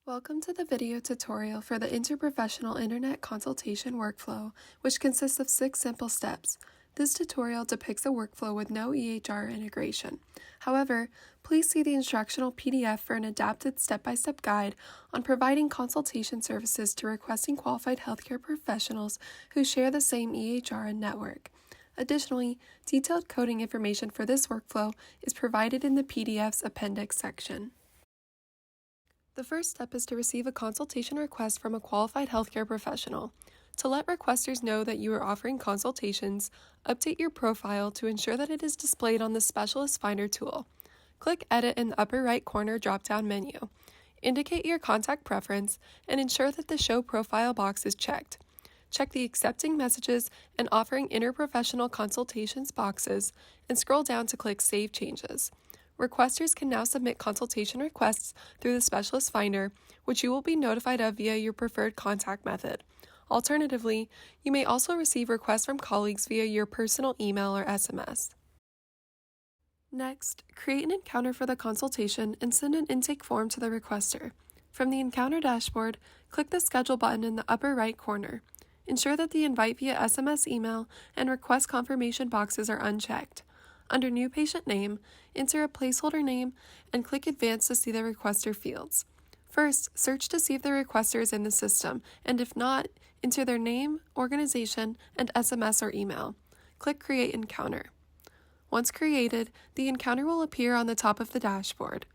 Welcome to the video tutorial for the Interprofessional Internet Consultation workflow, which consists of 6 simple steps. This tutorial depicts a workflow with no EHR integration. However, please see the instructional PDF for an adapted step-by-step guide on providing consultation services to requesting qualified healthcare professionals who share the same EHR and network. Additionally, detailed coding information for this workflow is provided in the PDF's appendix section. The first step is to receive a consultation request from a qualified healthcare professional. To let requesters know that you are offering consultations, update your profile to ensure that it is displayed on the Specialist Finder tool. Click Edit in the upper right corner drop-down menu. Indicate your contact preference and ensure that the Show Profile box is checked. Check the Accepting Messages and Offering Interprofessional Consultations boxes and scroll down to click Save Changes. Requesters can now submit consultation requests through the Specialist Finder, which you will be notified of via your preferred contact method. Alternatively, you may also receive requests from colleagues via your personal email or SMS. Next, create an encounter for the consultation and send an intake form to the requester. From the Encounter dashboard, click the Schedule button in the upper right corner. Ensure that the Invite via SMS, email, and Request Confirmation boxes are unchecked. Under New Patient Name, enter a placeholder name and click Advance to see the requester fields. First, search to see if the requester is in the system, and if not, enter their name, organization, and SMS or email. Click Create Encounter. Once created, the encounter will appear on the top of the dashboard.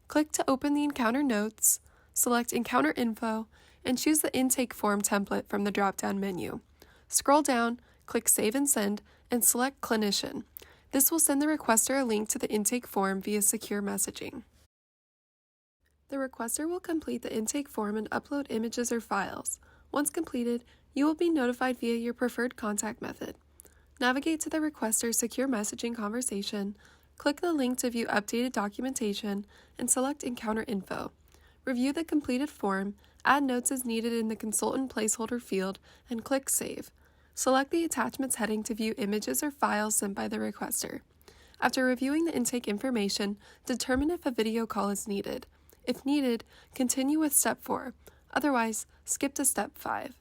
Click to open the encounter notes, select Encounter Info, and choose the intake form template from the drop-down menu. Scroll down, click Save and Send, and select Clinician. This will send the requester a link to the intake form via secure messaging. The requester will complete the intake form and upload images or files. Once completed, you will be notified via your preferred contact method. Navigate to the requester's secure messaging conversation, click the link to view updated documentation, and select Encounter Info. Review the completed form, add notes as needed in the Consultant Placeholder field, and click Save. Select the Attachments heading to view images or files sent by the requester. After reviewing the intake information, determine if a video call is needed. If needed, continue with Step 4. Otherwise, skip to Step 5.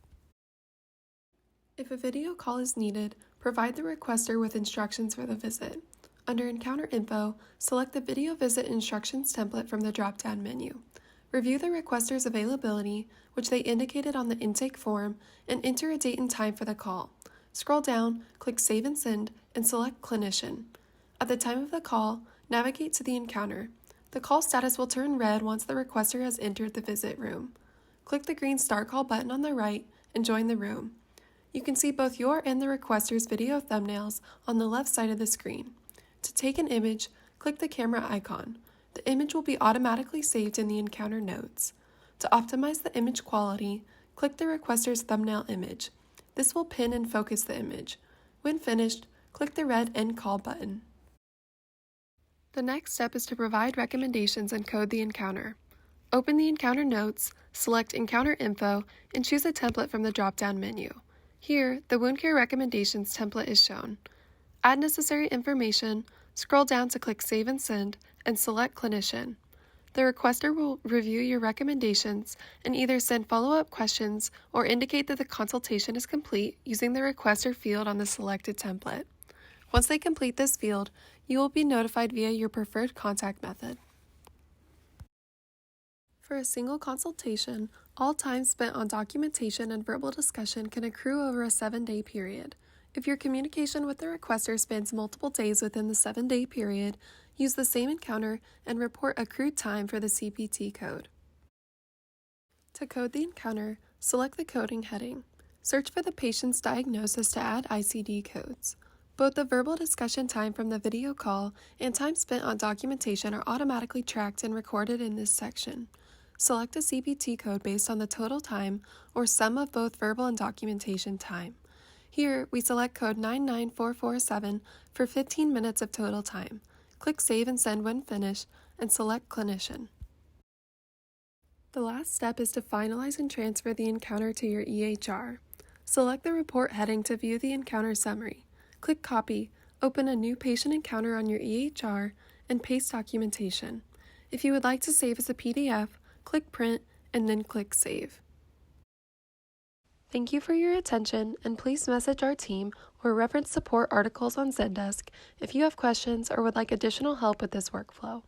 If a video call is needed, provide the requester with instructions for the visit. Under Encounter Info, select the Video Visit Instructions template from the drop-down menu. Review the requester's availability, which they indicated on the intake form, and enter a date and time for the call. Scroll down, click Save and Send, and select Clinician. At the time of the call, navigate to the encounter. The call status will turn red once the requester has entered the visit room. Click the green Start Call button on the right and join the room. You can see both your and the requester's video thumbnails on the left side of the screen. To take an image, click the camera icon. The image will be automatically saved in the encounter notes. To optimize the image quality, click the requester's thumbnail image. This will pin and focus the image. When finished, click the red End Call button. The next step is to provide recommendations and code the encounter. Open the encounter notes, select Encounter Info, and choose a template from the drop-down menu. Here, the Wound Care Recommendations template is shown. Add necessary information, scroll down to click Save and Send, and select Clinician. The requester will review your recommendations and either send follow-up questions or indicate that the consultation is complete using the requester field on the selected template. Once they complete this field, you will be notified via your preferred contact method. For a single consultation, all time spent on documentation and verbal discussion can accrue over a 7-day period. If your communication with the requester spans multiple days within the 7-day period, use the same encounter and report accrued time for the CPT code. To code the encounter, select the coding heading. Search for the patient's diagnosis to add ICD codes. Both the verbal discussion time from the video call and time spent on documentation are automatically tracked and recorded in this section. Select a CPT code based on the total time or sum of both verbal and documentation time. Here, we select code 99447 for 15 minutes of total time. Click Save and Send when finished, and select Clinician. The last step is to finalize and transfer the encounter to your EHR. Select the Report heading to view the encounter summary. Click Copy, open a new patient encounter on your EHR, and paste documentation. If you would like to save as a PDF, click Print and then click Save. Thank you for your attention, and please message our team or reference support articles on Zendesk if you have questions or would like additional help with this workflow.